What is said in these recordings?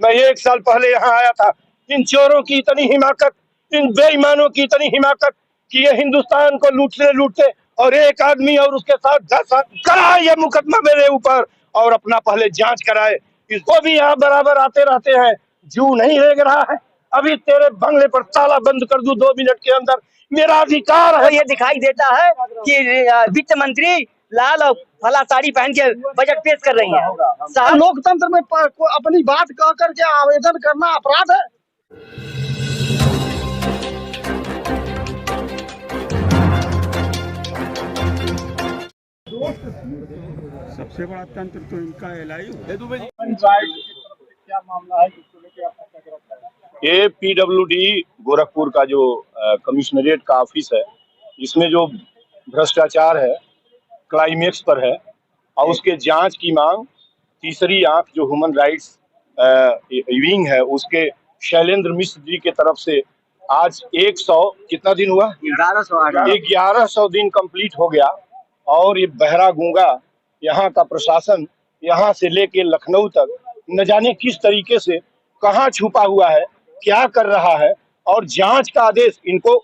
मैं 1 साल पहले यहाँ आया था। इन चोरों की इतनी हिमाकत, इन बेईमानों की इतनी हिमाकत कि ये हिंदुस्तान को लूटते और एक आदमी और उसके साथ 10 कराए ये मुकदमा मेरे ऊपर और अपना पहले जांच कराए। इसको भी यहाँ बराबर आते रहते हैं, जू नहीं रेंग रहा है। अभी तेरे बंगले पर ताला बंद कर दूं 2 मिनट के अंदर, मेरा अधिकार है। तो ये दिखाई देता है कि वित्त मंत्री लाल और फला साड़ी पहन के बजट पेश कर रही है। लोकतंत्र में अपनी बात कह करके आवेदन करना अपराध है। सबसे बड़ा तंत्र तो इनका एलआई है। क्या मामला है, किसको लेके आप क्या गिरफ्तार है? ये पीडब्ल्यूडी गोरखपुर का जो कमिश्नरेट का ऑफिस है, इसमें जो भ्रष्टाचार है क्लाइमेक्स पर है और उसके जांच की मांग तीसरी आंख जो ह्यूमन राइट्स विंग है उसके शैलेंद्र मिश्र जी के तरफ से आज 100 कितना दिन हुआ, 1100 दिन कंप्लीट हो गया। और ये बहरा गूंगा यहाँ का प्रशासन यहाँ से लेके लखनऊ तक न जाने किस तरीके से कहाँ छुपा हुआ है, क्या कर रहा है। और जांच का आदेश इनको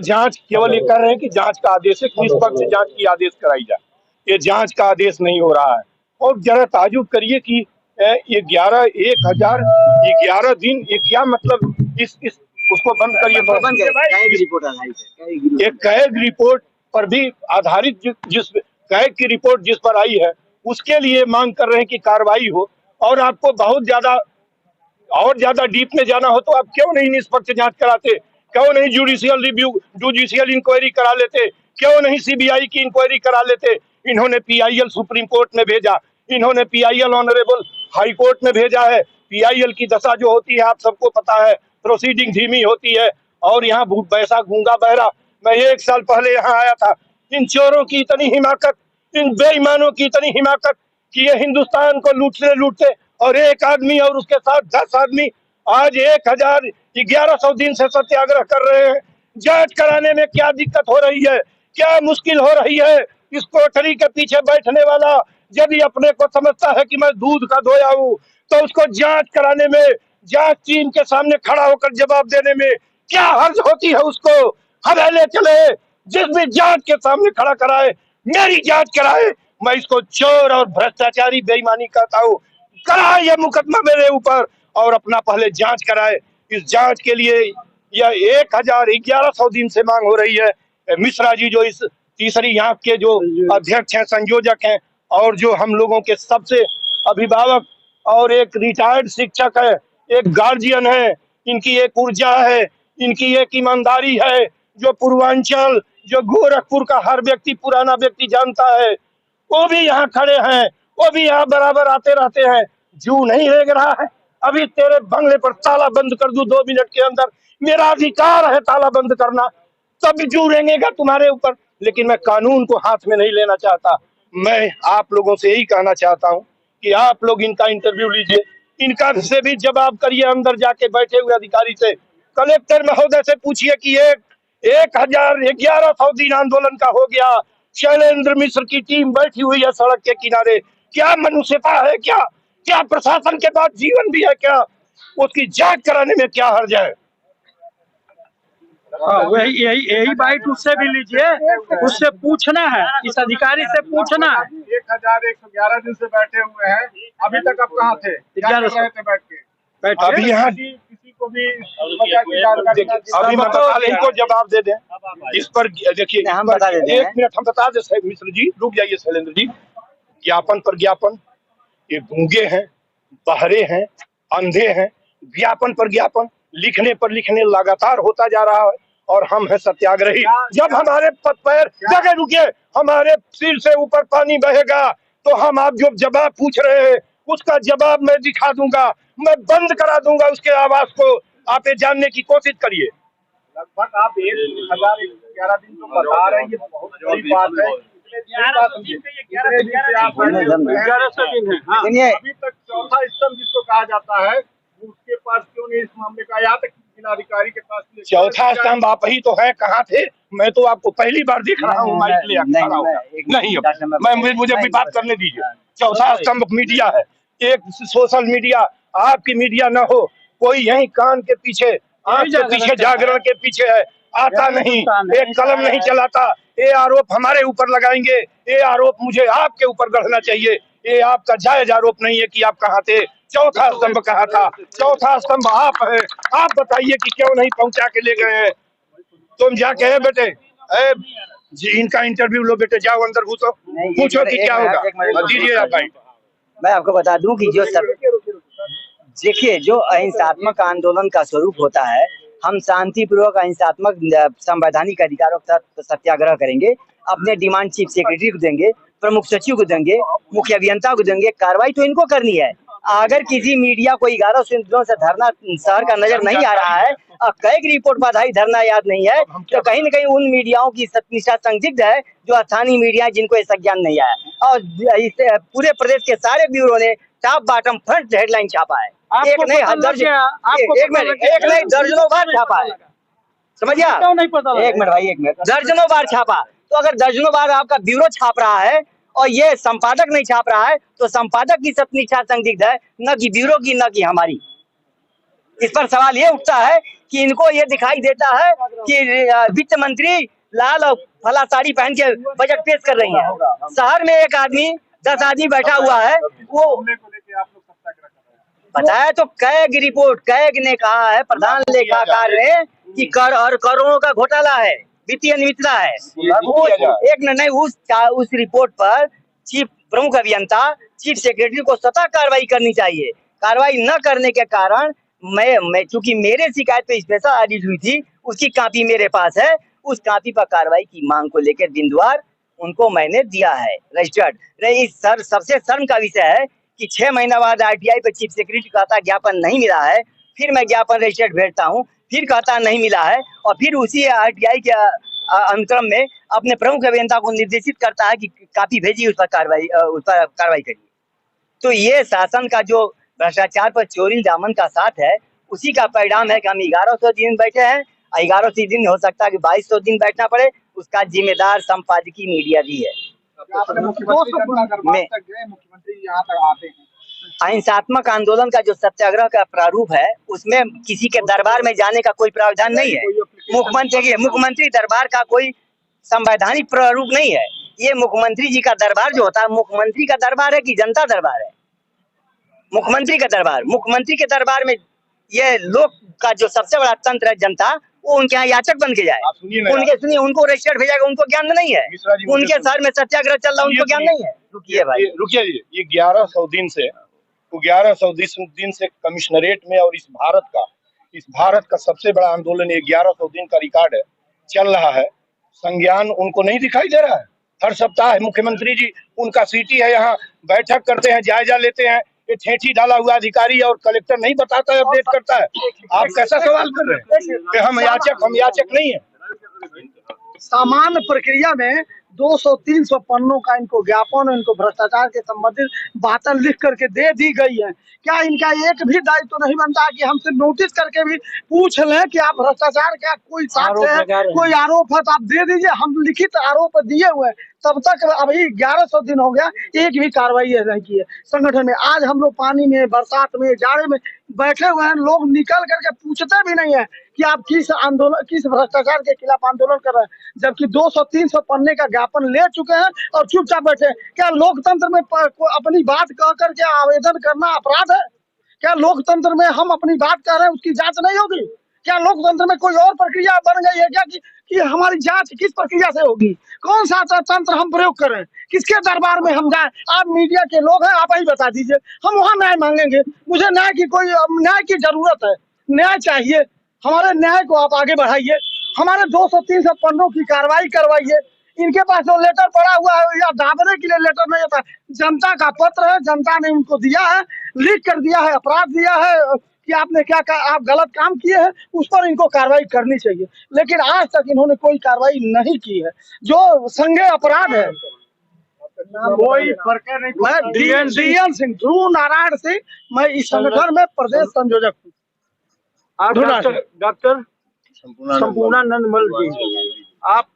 जांच केवल ये कर रहे हैं कि जांच का आदेश है, निष्पक्ष जांच की आदेश कराई जाए। ये जांच का आदेश नहीं हो रहा है। और जरा ताजुब करिए कि ये 11 दिन, ये क्या मतलब, इस उसको बंद करिए। ये कैग रिपोर्ट पर भी आधारित जिस कैग की रिपोर्ट जिस पर आई है उसके लिए मांग कर रहे हैं कि कार्रवाई हो। और आपको बहुत ज्यादा डीप में जाना हो तो आप क्यों नहीं निष्पक्ष जांच कराते, क्यों नहीं जुडिशियल इंक्वायरी करा लेते, क्यों नहीं सीबीआई की इंक्वायरी करा लेते। इन्होंने पीआईएल सुप्रीम कोर्ट में भेजा, इन्होंने पीआईएल ऑनरेबल हाई कोर्ट में भेजा है। पीआईएल की दशा जो होती है आप सबको पता है, प्रोसीडिंग धीमी होती है। और यहाँ वैसा गूंगा बहरा, मैं 1 साल पहले यहाँ आया था। इन चोरों की इतनी हिमाकत, इन बेईमानों की इतनी हिमाकत कि ये हिंदुस्तान को लूटते और एक आदमी और उसके साथ 10 आदमी आज 1100 दिन से सत्याग्रह कर रहे हैं। जांच कराने में क्या दिक्कत हो रही है, क्या मुश्किल हो रही है। इस कोठरी के पीछे बैठने वाला यदि अपने को समझता है कि मैं दूध का धोया हूँ तो उसको जांच कराने में, जांच टीम के सामने खड़ा होकर जवाब देने में क्या हर्ज होती है। उसको हवेले चले, जिस भी जांच के सामने खड़ा कराए, मेरी जांच कराए। मैं इसको चोर और भ्रष्टाचारी बेईमानी कहता हूँ। कराए ये मुकदमा मेरे ऊपर और अपना पहले जांच कराए। इस जांच के लिए यह 1100 दिन से मांग हो रही है। मिश्रा जी जो इस तीसरी आंख के जो अध्यक्ष हैं, संयोजक हैं और जो हम लोगों के सबसे अभिभावक और एक रिटायर्ड शिक्षक है, एक गार्जियन है, इनकी एक ऊर्जा है, इनकी एक ईमानदारी है जो पूर्वांचल, जो गोरखपुर का हर व्यक्ति, पुराना व्यक्ति जानता है। वो भी यहाँ खड़े हैं, वो भी यहाँ बराबर आते रहते हैं। जू नहीं रेंग रहा है। अभी तेरे बंगले पर ताला बंद कर दूं 2 मिनट के अंदर, मेरा अधिकार है ताला बंद करना, तब जू रेंगेगा तुम्हारे ऊपर। लेकिन मैं कानून को हाथ में नहीं लेना चाहता। मैं आप लोगों से यही कहना चाहता हूँ कि आप लोग इनका इंटरव्यू लीजिए, इनका से भी जवाब करिए। अंदर जाके बैठे हुए अधिकारी से, कलेक्टर महोदय से पूछिए कि 1100 दिन आंदोलन का हो गया, शैलेंद्र मिश्र की टीम बैठी हुई है सड़क के किनारे, क्या मनुष्यता है, क्या प्रशासन के पास जीवन भी है, क्या उसकी जांच कराने में क्या हर्ज है। यही बाइट उससे भी लीजिए, उससे पूछना है, इस अधिकारी से पूछना है। 1111 दिन से बैठे हुए हैं, अभी तक आप कहाँ थे, क्या कर रहे थे बैठ के? अभी यहाँ किसी को भी अभी मैं बता दें, इनको जवाब दे दें इस पर। देखिए 1 मिनट हम बता दें। मिश्र जी रुक जाइए, शैलेंद्र जी। ज्ञापन पर ज्ञापन, ये गूंगे हैं, बहरे हैं, अंधे हैं, ज्ञापन पर ज्ञापन, लिखने पर लिखने लगातार होता जा रहा है। और हम हैं सत्याग्रही। जब हमारे पैर जगह रुके, हमारे सिर से ऊपर पानी बहेगा तो हम आप जो जवाब पूछ रहे हैं उसका जवाब मैं दिखा दूंगा, मैं बंद करा दूंगा उसके आवाज को। आप ये जानने की कोशिश करिए। लगभग आप 1111 दिन तो बता रहे हैं, ये बहुत बड़ी बात है। 1100 दिन है, अभी तक चौथा स्तंभ जिसको कहा जाता है उसके पास क्यों नहीं इस मामले का, यहाँ तक जिलाधिकारी के पास चौथा स्तंभ आप ही तो है, कहाँ थे? मैं तो आपको पहली बार देख रहा हूँ माइक ले खड़ा होगा। नहीं, मैं मुझे भी बात करने दीजिए। चौथा स्तंभ मीडिया है, एक सोशल मीडिया, आपकी मीडिया न हो, कोई यही कान के पीछे, आंख के पीछे, जागरण के पीछे है, आता नहीं, एक कलम नहीं चलाता। ये आरोप हमारे ऊपर लगाएंगे, ये आरोप मुझे आपके ऊपर गढ़ना चाहिए। ये आपका जायज आरोप नहीं है कि आप कहाँ थे, चौथा स्तंभ कहाँ था, चौथा स्तंभ आप है। आप बताइए कि क्यों नहीं पहुंचा के ले गए हैं। तुम जाके है बेटे, जी इनका इंटरव्यू लो बेटे, जाओ अंदर घुसो, पूछो कि क्या होगा, दीजिए आप भाई। मैं आपको बता दूं कि जो सब देखिए, जो अहिंसात्मक आंदोलन का स्वरूप होता है, हम शांतिपूर्वक अहिंसात्मक संवैधानिक अधिकारों के साथ सत्याग्रह करेंगे, अपने डिमांड चीफ सेक्रेटरी को देंगे, प्रमुख सचिव को देंगे, मुख्य अभियंता को देंगे। कार्रवाई तो इनको करनी है। अगर किसी मीडिया को 11 दिनों से धरना शहर का नजर नहीं आ रहा है और कई रिपोर्ट बधाई धरना याद नहीं है, तो कहीं न कहीं उन मीडियाओं की सत्निष्ठा संदिग्ध है जो स्थानीय मीडिया जिनको ऐसा ज्ञान नहीं आया। और पूरे प्रदेश के सारे ब्यूरो ने टॉप बॉटम फ्रंट हेडलाइन छापा है, एक नहीं दर्जनों बार छापा है, समझिए? एक मिनट भाई, एक मिनट, दर्जनों बार छापा। तो अगर दर्जनों बार आपका ब्यूरो छाप रहा है और ये संपादक नहीं छाप रहा है, तो संपादक की सत्निष्ठा संदिग्ध है, न कि ब्यूरो की, न कि हमारी। इस पर सवाल ये उठता है कि इनको ये दिखाई देता है कि वित्त मंत्री लाल और फला साड़ी पहन के बजट पेश कर रही है। शहर में एक आदमी 10 आदमी बैठा हुआ है, वो बताया तो कैग रिपोर्ट, कैग ने कहा है, प्रधान लेखाकार ने, कि कर और करोड़ों का घोटाला है, वित्तीय अनियमितता है। एक नहीं, उस रिपोर्ट पर चीफ प्रमुख अभियंता, चीफ सेक्रेटरी को स्वतः कार्रवाई करनी चाहिए। कार्रवाई न करने के कारण मैं चूंकि मेरे शिकायत पे स्पेशल ऑडिट हुई थी, उसकी कॉपी मेरे पास है, उस कॉपी पर कार्रवाई की मांग को लेकर बिंदुवार उनको मैंने दिया है रजिस्टर्ड। इस सबसे शर्म का विषय है कि 6 महीना बाद आरटीआई पे चीफ सेक्रेटरी कहता ज्ञापन नहीं मिला है, फिर मैं ज्ञापन रजिस्टर्ड भेजता हूँ, फिर कहता नहीं मिला है, और फिर उसी आरटीआई के अंतरम में अपने प्रमुख अभियंता को निर्देशित करता है कि कॉपी भेजिए, उस पर कार्रवाई करिए। तो ये शासन का जो भ्रष्टाचार पर चोरी दामन का साथ है, उसी का परिणाम है कि हम 1100 दिन बैठे हैं। 1100 दिन हो सकता है कि 2200 दिन बैठना पड़े, उसका जिम्मेदार संपादकीय मीडिया भी है। अहिंसात्मक आंदोलन का जो सत्याग्रह का प्रारूप है, उसमें किसी के दरबार में जाने का कोई प्रावधान नहीं है। मुख्यमंत्री दरबार का कोई संवैधानिक प्रारूप नहीं है। ये मुख्यमंत्री जी का दरबार जो होता है, मुख्यमंत्री का दरबार है कि जनता दरबार है? मुख्यमंत्री का दरबार, मुख्यमंत्री के दरबार में ये लोग का जो सबसे बड़ा तंत्र है जनता, वो उनके यहाँ याचक बन के जाए। सुनिए, उनको रजिस्टर्ड भेजा, उनको ज्ञान नहीं है। उनके शहर में सत्याग्रह चल रहा है, उनको ज्ञान नहीं है। रुकिए भाई, रुकिए। ये 1100 दिन से, वो 1100 दिन से कमिश्नरेट में, और इस भारत का सबसे बड़ा आंदोलन ये 1100 दिन का रिकॉर्ड है, चल रहा है। संज्ञान उनको नहीं दिखाई दे रहा है? हर सप्ताह मुख्यमंत्री जी, उनका सीटी है, यहाँ बैठक करते हैं, जायजा लेते हैं। ये ठेठी डाला हुआ अधिकारी और कलेक्टर नहीं बताता है, अपडेट करता है। आप कैसा सवाल कर रहे हैं कि हम याचक नहीं है? सामान्य प्रक्रिया में 200-300 पन्नों का इनको ज्ञापन, इनको भ्रष्टाचार के संबंधित बातें लिख करके दे दी गई है। क्या इनका एक भी दायित्व तो नहीं बनता कि हमसे नोटिस करके भी पूछ लें कि आप भ्रष्टाचार का कोई साक्ष्य है, कोई आरोप है तो आप दे दीजिए, हम लिखित आरोप दिए हुए हैं। तब तक अभी 1100 दिन हो गया, एक भी कार्रवाई नहीं की है संगठन में। आज हम लोग पानी में, बरसात में, जाड़े में बैठे हुए हैं, लोग निकल करके पूछते भी नहीं है कि आप किस भ्रष्टाचार के खिलाफ आंदोलन कर रहे हैं, जबकि 200-300 पन्ने का ज्ञापन ले चुके हैं और चुपचाप बैठे। क्या लोकतंत्र में अपनी बात कह करके आवेदन करना अपराध है? क्या लोकतंत्र में हम अपनी बात कह रहे हैं, उसकी जांच नहीं होगी? क्या लोकतंत्र में कोई और प्रक्रिया बन गई है क्या कि हमारी जांच किस प्रक्रिया से होगी? कौन सा तंत्र हम प्रयोग करें? किसके दरबार में हम जाएं? आप मीडिया के लोग हैं, आप ही बता दीजिए, हम वहां न्याय मांगेंगे। मुझे न्याय की जरूरत है, न्याय चाहिए, हमारे न्याय को आप आगे बढ़ाइए, हमारे 200-300 पन्नों की कार्रवाई करवाइए। इनके पास जो लेटर पड़ा हुआ है, या दाबने के लिए लेटर नहीं होता, जनता का पत्र है, जनता ने उनको दिया है, लिख कर दिया है, अपराध दिया है कि आपने क्या आप गलत काम किए हैं, उस पर इनको कार्रवाई करनी चाहिए। लेकिन आज तक इन्होंने कोई कार्रवाई नहीं की है, जो संज्ञेय अपराध है। कोई फर्क नहीं। मैं DN सिंह, ध्रुव नारायण सिंह, मैं इस संगठन में प्रदेश संयोजक हूँ। डॉक्टर संपूर्णानंद मल जी, आप